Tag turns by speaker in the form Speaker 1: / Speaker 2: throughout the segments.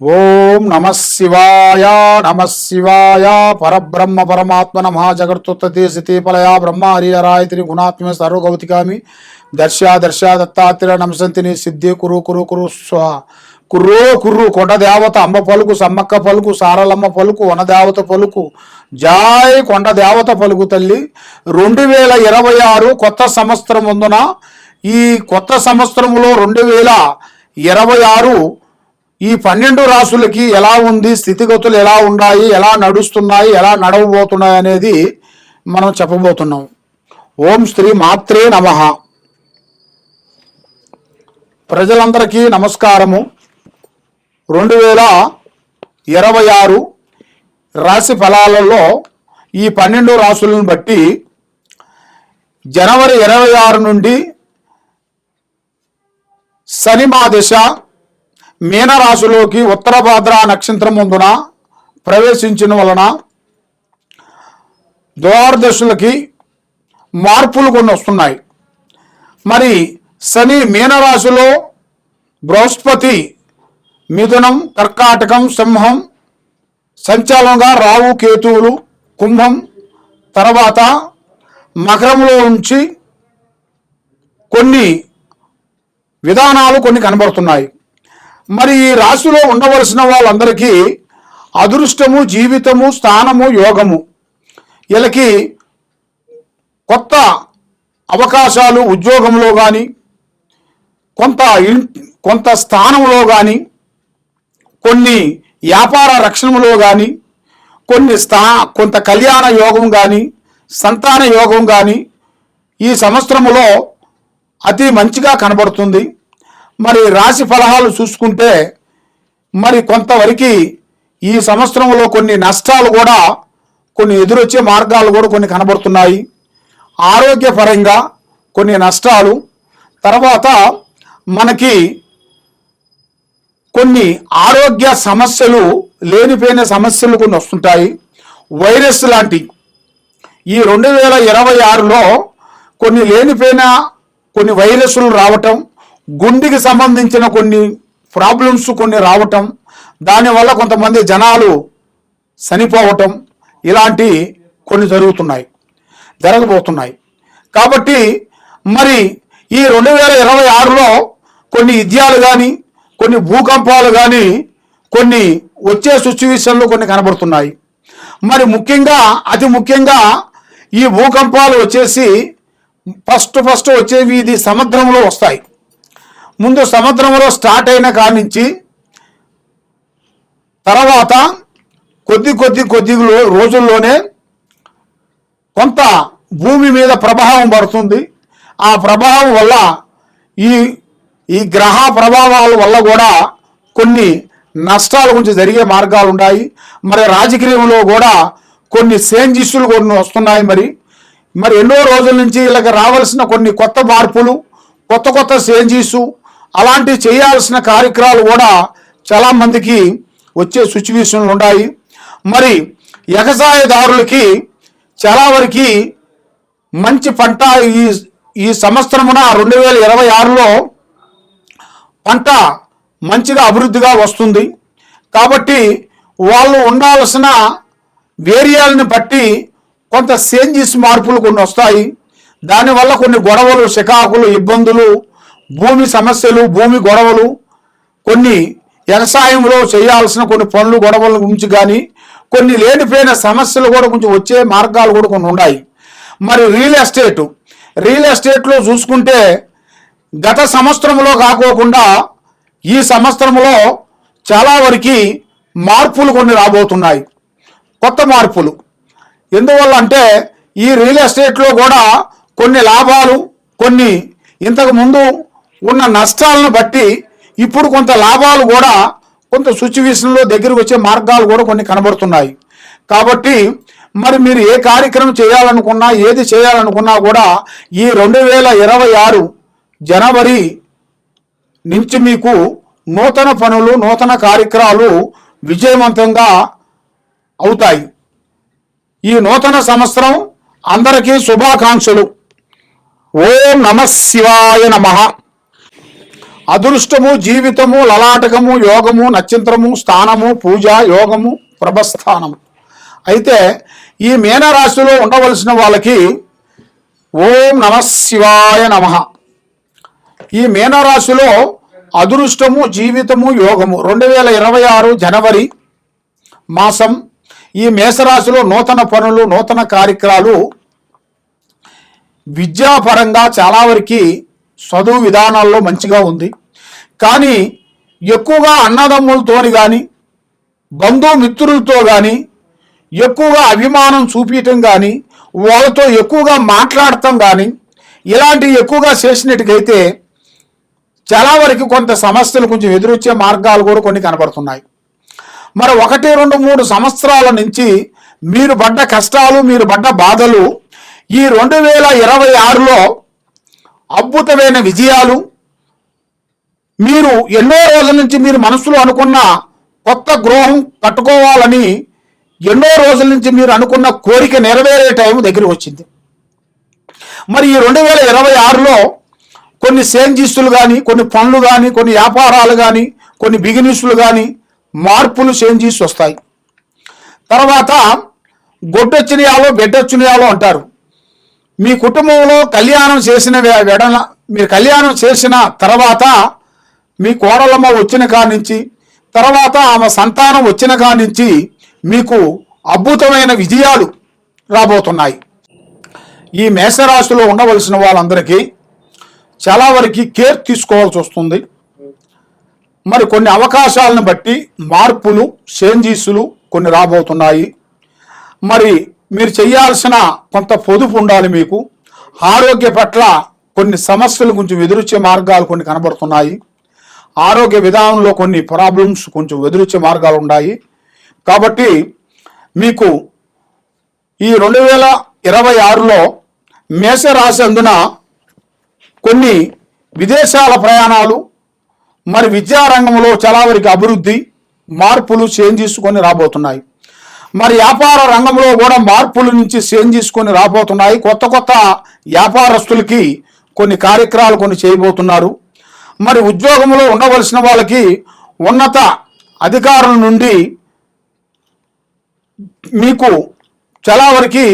Speaker 1: ఓం నమ శివాయ పరబ్రహ్మ పరమాత్మన మహాజగత్తుత్పత్తి స్థితిపలయ బ్రహ్మ హరిహరాయత్రి గుణాత్మ సర్వగౌతికామి దర్శ దత్తాత్రేయ నమసంతిని సిద్ధి కురు కురు కురు స్వహ కుర్రో కుర్రు కొండ దేవత అమ్మ పలుకు సమ్మక్క పలుకు సారలమ్మ పలుకు వనదేవత పలుకు జాయ్ కొండ దేవత పలుకు తల్లి 2026 కొత్త సంవత్సరం ముందున ఈ కొత్త సంవత్సరంలో 2026 ఈ 12 రాసులకి ఎలా ఉంది, స్థితిగతులు ఎలా ఉన్నాయి, ఎలా నడుస్తున్నాయి, ఎలా నడవబోతున్నాయి అనేది మనం చెప్పబోతున్నాం. ఓం శ్రీ మాత్రే నమః. ప్రజలందరికీ నమస్కారము. 2026 రాశి ఫలాలలో ఈ 12 రాసులను బట్టి జనవరి 26 నుండి శని మహాదశ మీనరాశిలోకి ఉత్తరభాద్ర నక్షత్రం ముందున ప్రవేశించిన వలన ద్వాదశులకి మార్పులు కొన్ని వస్తున్నాయి. మరి శని మీనరాశిలో, బృహస్పతి మిథునం, కర్కాటకం, సింహం సంచాలంగా, రాహు కేతువులు కుంభం, తర్వాత మకరంలో ఉంచి కొన్ని విధానాలు కొన్ని కనబడుతున్నాయి. మరి ఈ రాశిలో ఉండవలసిన వాళ్ళందరికీ అదృష్టము, జీవితము, స్థానము, యోగము, వీళ్ళకి కొత్త అవకాశాలు ఉద్యోగంలో కానీ, కొంత స్థానంలో కానీ, కొన్ని వ్యాపార రక్షణలో కానీ, కొంత కళ్యాణ యోగం కానీ, సంతాన యోగం కానీ ఈ సంవత్సరములో అతి మంచిగా కనబడుతుంది. మరి రాశి ఫలాలు చూసుకుంటే మరి కొంతవరకు ఈ సంవత్సరంలో కొన్ని నష్టాలు కూడా, కొన్ని ఎదురొచ్చే మార్గాలు కూడా కొన్ని కనబడుతున్నాయి. ఆరోగ్యపరంగా కొన్ని నష్టాలు, తర్వాత మనకి కొన్ని ఆరోగ్య సమస్యలు, లేనిపోయిన సమస్యలు కొన్ని వస్తుంటాయి. వైరస్ లాంటి ఈ 2026లో కొన్ని లేనిపోయిన కొన్ని వైరస్లు రావటం, గుండెకి సంబంధించిన కొన్ని ప్రాబ్లమ్స్ కొన్ని రావటం, దానివల్ల కొంతమంది జనాలు చనిపోవటం, ఇలాంటి కొన్ని జరగబోతున్నాయి. కాబట్టి మరి ఈ 2026లో కొన్ని యుద్ధాలు కానీ, కొన్ని భూకంపాలు కానీ, కొన్ని వచ్చే సిచ్యువేషన్లు కొన్ని కనబడుతున్నాయి. మరి అతి ముఖ్యంగా ఈ భూకంపాలు వచ్చేసి ఫస్ట్ వచ్చేవి ఇది సముద్రంలో వస్తాయి. ముందు సముద్రంలో స్టార్ట్ అయిన కాడి నుంచి తర్వాత కొద్ది రోజుల్లోనే కొంత భూమి మీద ప్రభావం పడుతుంది. ఆ ప్రభావం వల్ల ఈ గ్రహ ప్రభావాల వల్ల కూడా కొన్ని నష్టాల గురించి జరిగే మార్గాలు ఉన్నాయి. మరి రాజకీయంలో కూడా కొన్ని చేంజెస్లు కొన్ని వస్తున్నాయి. మరి ఎన్నో రోజుల నుంచి ఇలాగ రావాల్సిన కొన్ని కొత్త మార్పులు, కొత్త చేంజెస్, అలాంటి చేయాల్సిన కార్యక్రమాలు కూడా చాలా మందికి వచ్చే సిచ్యువేషన్లు ఉన్నాయి. మరి వ్యవసాయదారులకి చాలా వరకు మంచి పంట ఈ సంవత్సరమున 2026లో పంట మంచిగా అభివృద్ధిగా వస్తుంది. కాబట్టి వాళ్ళు ఉండాల్సిన వేరియాలను బట్టి కొంత చేంజెస్, మార్పులు కొన్ని వస్తాయి. దానివల్ల కొన్ని గొడవలు, చికాకులు, ఇబ్బందులు, భూమి సమస్యలు, భూమి గొడవలు, కొన్ని వ్యవసాయంలో చేయాల్సిన కొన్ని పనులు గొడవల గురించి కానీ, కొన్ని లేనిపోయిన సమస్యలు కూడా కొంచెం వచ్చే మార్గాలు కూడా కొన్ని ఉన్నాయి. మరి రియల్ ఎస్టేట్లో చూసుకుంటే గత సంవత్సరంలో కాకోకుండా ఈ సంవత్సరంలో చాలా వరకు మార్పులు కొన్ని రాబోతున్నాయి, కొత్త మార్పులు. ఎందువల్ల అంటే ఈ రియల్ ఎస్టేట్లో కూడా కొన్ని లాభాలు, కొన్ని ఇంతకు ముందు ఉన్న నష్టాలను బట్టి ఇప్పుడు కొంత లాభాలు కూడా కొంత సిచ్యువేషన్లో దగ్గరకు వచ్చే మార్గాలు కూడా కొన్ని కనబడుతున్నాయి. కాబట్టి మరి మీరు ఏ కార్యక్రమం చేయాలనుకున్నా, ఏది చేయాలనుకున్నా కూడా ఈ 2026 జనవరి నుంచి మీకు నూతన పనులు, నూతన కార్యక్రమాలు విజయవంతంగా అవుతాయి. ఈ నూతన సంవత్సరం అందరికీ శుభాకాంక్షలు. ఓం నమ శివాయ నమః. అదృష్టము, జీవితము, లలాటకము, యోగము, నక్షత్రము, స్థానము, పూజ, యోగము, ప్రభస్థానము. అయితే ఈ మీనరాశిలో ఉండవలసిన వాళ్ళకి ఓం నమ శివాయ నమః. ఈ మీనరాశిలో అదృష్టము, జీవితము, యోగము 2026 జనవరి మాసం. ఈ మేషరాశిలో నూతన పనులు, నూతన కార్యక్రమాలు, విద్యాపరంగా చాలా వరకు చదువు విధానాల్లో మంచిగా ఉంది. కానీ ఎక్కువగా అన్నదమ్ములతో కానీ బంధుమిత్రులతో కానీ ఎక్కువగా అభిమానం చూపించటం కానీ వాళ్ళతో ఎక్కువగా మాట్లాడటం కానీ ఇలాంటివి ఎక్కువగా చేసినట్టుకైతే చాలా వరకు కొంత సమస్యలు కొంచెం ఎదురొచ్చే మార్గాలు కూడా కొన్ని కనబడుతున్నాయి. మరి 1, 2, 3 సంవత్సరాల నుంచి మీరు పడ్డ కష్టాలు, మీరు పడ్డ బాధలు ఈ 2026లో అద్భుతమైన విజయాలు, మీరు ఎన్నో రోజుల నుంచి మీరు మనసులో అనుకున్న కొత్త గృహం కట్టుకోవాలని ఎన్నో రోజుల నుంచి మీరు అనుకున్న కోరిక నెరవేరే టైం దగ్గరికి వచ్చింది. మరి ఈ 2026లో కొన్ని చేంజెస్లు కానీ, కొన్ని పనులు కానీ, కొన్ని వ్యాపారాలు కానీ, కొన్ని బిజినెస్లు కానీ మార్పులు చేంజెస్ వస్తాయి. తర్వాత గొడ్డొచ్చినయాలో బిడ్డొచ్చినయాలో అంటారు. మీ కుటుంబంలో కళ్యాణం చేసిన మీరు కళ్యాణం చేసిన తర్వాత మీ కోడలమ్మ వచ్చిన కాడి నుంచి, తర్వాత ఆమె సంతానం వచ్చిన కాడి నుంచి మీకు అద్భుతమైన విజయాలు రాబోతున్నాయి. ఈ మేషరాశిలో ఉండవలసిన వాళ్ళందరికీ చాలా వరకు కేర్ తీసుకోవాల్సి వస్తుంది. మరి కొన్ని అవకాశాలను బట్టి మార్పులు, చేంజెస్లు కొన్ని రాబోతున్నాయి. మరి మీరు చేయాల్సిన కొంత పొదుపు ఉండాలి. మీకు ఆరోగ్య పట్ల కొన్ని సమస్యలు కొంచెం ఎదురొచ్చే మార్గాలు కొన్ని కనబడుతున్నాయి. ఆరోగ్య విధానంలో కొన్ని ప్రాబ్లమ్స్ కొంచెం ఎదురొచ్చే మార్గాలు ఉన్నాయి. కాబట్టి మీకు ఈ 2026లో మేషరాశి అందున కొన్ని విదేశాల ప్రయాణాలు, మరి విద్యారంగంలో చాలా వరకు అభివృద్ధి, మార్పులు, చేంజెస్ కొన్ని రాబోతున్నాయి. మరి వ్యాపార రంగంలో కూడా మార్పుల నుంచి చేంజెస్ కొన్ని రాబోతున్నాయి. కొత్త కొత్త వ్యాపారస్తులకి కొన్ని కార్యక్రమాలు కొన్ని చేయబోతున్నారు. మరి ఉద్యోగంలో ఉండవలసిన వాళ్ళకి ఉన్నత అధికారుల నుండి మీకు చాలా వరకు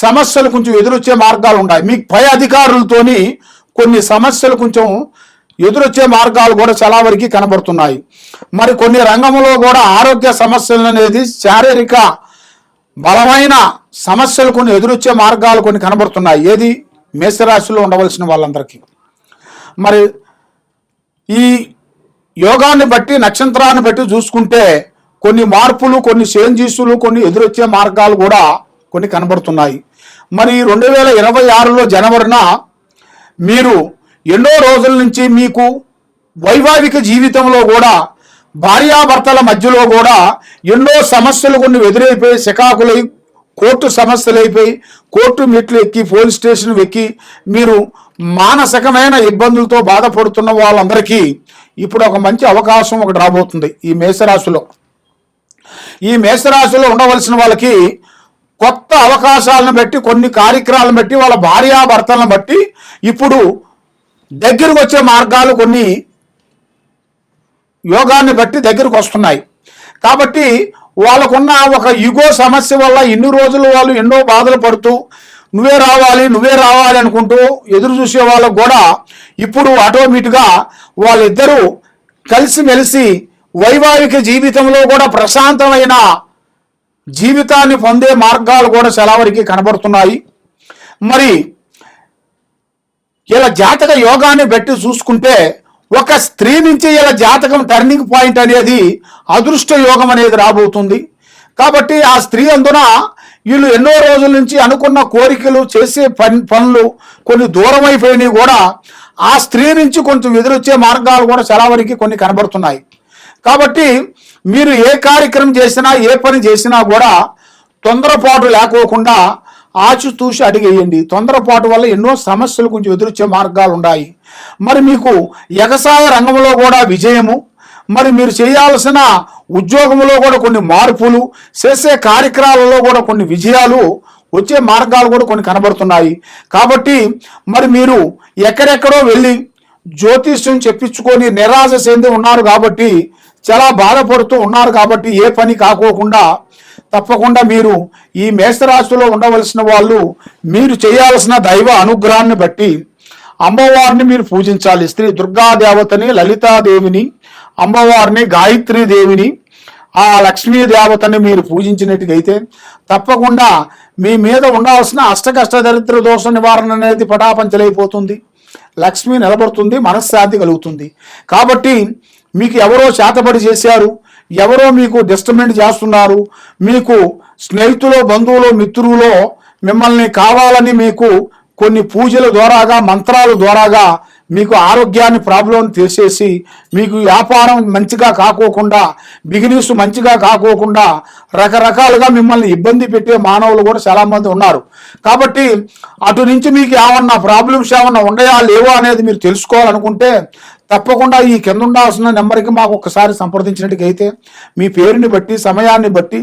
Speaker 1: సమస్యలు కొంచెం ఎదురొచ్చే మార్గాలు ఉన్నాయి. మీకు పై అధికారులతోని కొన్ని సమస్యలు కొంచెం ఎదురొచ్చే మార్గాలు కూడా చాలా వరకు కనబడుతున్నాయి. మరి కొన్ని రంగంలో కూడా ఆరోగ్య సమస్యలు అనేది శారీరక బలమైన సమస్యలు కొన్ని ఎదురొచ్చే మార్గాలు కొన్ని కనబడుతున్నాయి. ఏది మేషరాశిలో ఉండవలసిన వాళ్ళందరికీ. మరి ఈ యోగాన్ని బట్టి, నక్షత్రాన్ని బట్టి చూసుకుంటే కొన్ని మార్పులు, కొన్ని చేంజెస్లు, కొన్ని ఎదురొచ్చే మార్గాలు కూడా కొన్ని కనబడుతున్నాయి. మరి 2026లో జనవరిన మీరు ఎన్నో రోజుల నుంచి మీకు వైవాహిక జీవితంలో కూడా భార్యాభర్తల మధ్యలో కూడా ఎన్నో సమస్యలు కొన్ని ఎదురైపోయి, చికాకులై, కోర్టు సమస్యలు అయిపోయి, కోర్టు మెట్లు ఎక్కి, పోలీస్ స్టేషన్ ఎక్కి మీరు మానసికమైన ఇబ్బందులతో బాధపడుతున్న వాళ్ళందరికీ ఇప్పుడు ఒక మంచి అవకాశం ఒకటి రాబోతుంది. ఈ మేషరాశిలో ఉండవలసిన వాళ్ళకి కొత్త అవకాశాలను బట్టి, కొన్ని కార్యక్రమాలను బట్టి, వాళ్ళ భార్యాభర్తలను బట్టి ఇప్పుడు దగ్గరకు వచ్చే మార్గాలు కొన్ని యోగాన్ని బట్టి దగ్గరకు వస్తున్నాయి. కాబట్టి వాళ్ళకున్న ఒక ఈగో సమస్య వల్ల ఇన్ని రోజులు వాళ్ళు ఎన్నో బాధలు పడుతూ నువ్వే రావాలి అనుకుంటూ ఎదురు చూసే వాళ్ళకు కూడా ఇప్పుడు ఆటోమేటిక్గా వాళ్ళిద్దరూ కలిసిమెలిసి వైవాహిక జీవితంలో కూడా ప్రశాంతమైన జీవితాన్ని పొందే మార్గాలు కూడా చాలా వరకు కనబడుతున్నాయి. మరి ఇలా జాతక యోగాన్ని బట్టి చూసుకుంటే ఒక స్త్రీ నుంచి ఇలా జాతకం టర్నింగ్ పాయింట్ అనేది అదృష్ట యోగం అనేది రాబోతుంది. కాబట్టి ఆ స్త్రీ అందున వీళ్ళు ఎన్నో రోజుల నుంచి అనుకున్న కోరికలు, చేసే పనులు కొన్ని దూరం అయిపోయినాయి కూడా ఆ స్త్రీ నుంచి కొంచెం ఎదురొచ్చే మార్గాలు కూడా చాలా వరకు కొన్ని కనబడుతున్నాయి. కాబట్టి మీరు ఏ కార్యక్రమం చేసినా, ఏ పని చేసినా కూడా తొందరపాటు లేకోకుండా ఆచితూచి అడిగేయండి. తొందరపాటు వల్ల ఎన్నో సమస్యలు కొంచెం ఎదురొచ్చే మార్గాలు ఉన్నాయి. మరి మీకు వ్యవసాయ రంగంలో కూడా విజయము, మరి మీరు చేయాల్సిన ఉద్యోగంలో కూడా కొన్ని మార్పులు, చేసే కార్యక్రమాలలో కూడా కొన్ని విజయాలు వచ్చే మార్గాలు కూడా కొన్ని కనబడుతున్నాయి. కాబట్టి మరి మీరు ఎక్కడెక్కడో వెళ్ళి జ్యోతిష్యం చెప్పించుకొని నిరాశ చెంది ఉన్నారు కాబట్టి, చాలా బాధపడుతూ ఉన్నారు కాబట్టి ఏ పని కాకోకుండా తప్పకుండా మీరు ఈ మేషరాశిలో ఉండవలసిన వాళ్ళు మీరు చేయాల్సిన దైవ అనుగ్రహాన్ని బట్టి అమ్మవారిని మీరు పూజించాలి. శ్రీ దుర్గాదేవతని, లలితాదేవిని, అమ్మవారిని, గాయత్రీ దేవిని, ఆ లక్ష్మీ దేవతని మీరు పూజించినట్టుగైతే తప్పకుండా మీ మీద ఉండాల్సిన అష్టకష్ట దరిద్ర దోష నివారణ అనేది పటాపంచలైపోతుంది. లక్ష్మి నిలబడుతుంది, మనశ్శాంతి కలుగుతుంది. కాబట్టి మీకు ఎవరో చేతబడి చేశారు, ఎవరో మీకు డిస్టర్బెంట్ చేస్తున్నారు, మీకు స్నేహితులు, బంధువులు, మిత్రులు మిమ్మల్ని కావాలని మీకు కొన్ని పూజల ద్వారాగా, మంత్రాల ద్వారాగా మీకు ఆరోగ్యాన్ని ప్రాబ్లం తీసేసి మీకు వ్యాపారం మంచిగా కాకోకుండా, బిజినెస్ మంచిగా కాకోకుండా రకరకాలుగా మిమ్మల్ని ఇబ్బంది పెట్టే మానవులు కూడా చాలామంది ఉన్నారు. కాబట్టి అటు నుంచి మీకు ఏమన్నా ప్రాబ్లమ్స్ ఏమన్నా ఉన్నాయా లేవో అనేది మీరు తెలుసుకోవాలనుకుంటే తప్పకుండా ఈ కింద ఉండాల్సిన నెంబర్కి మాకు ఒక్కసారి సంప్రదించినట్టుకైతే మీ పేరుని బట్టి, సమయాన్ని బట్టి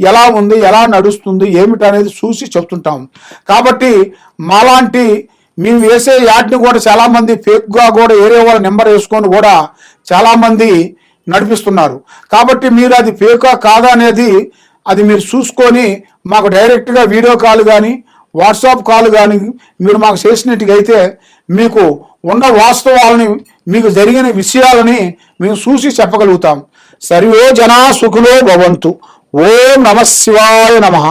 Speaker 1: ఎలా ఉంది, ఎలా నడుస్తుంది, ఏమిటి అనేది చూసి చెప్తుంటాం. కాబట్టి మాలాంటి మేము వేసే యాడ్ని కూడా చాలామంది ఫేక్గా కూడా ఏరే వాళ్ళ నెంబర్ వేసుకొని కూడా చాలామంది నడిపిస్తున్నారు. కాబట్టి మీరు అది ఫేకా కాదా అనేది అది మీరు చూసుకొని మాకు డైరెక్ట్గా వీడియో కాల్ కానీ, వాట్సాప్ కాల్ కానీ మీరు మాకు చేసినట్టుగైతే మీకు ఉన్న వాస్తవాలని, మీకు జరిగిన విషయాలని మేము చూసి చెప్పగలుగుతాం. సర్వే జనా సుఖినో భవంతు. ఓం నమః శివాయ నమః.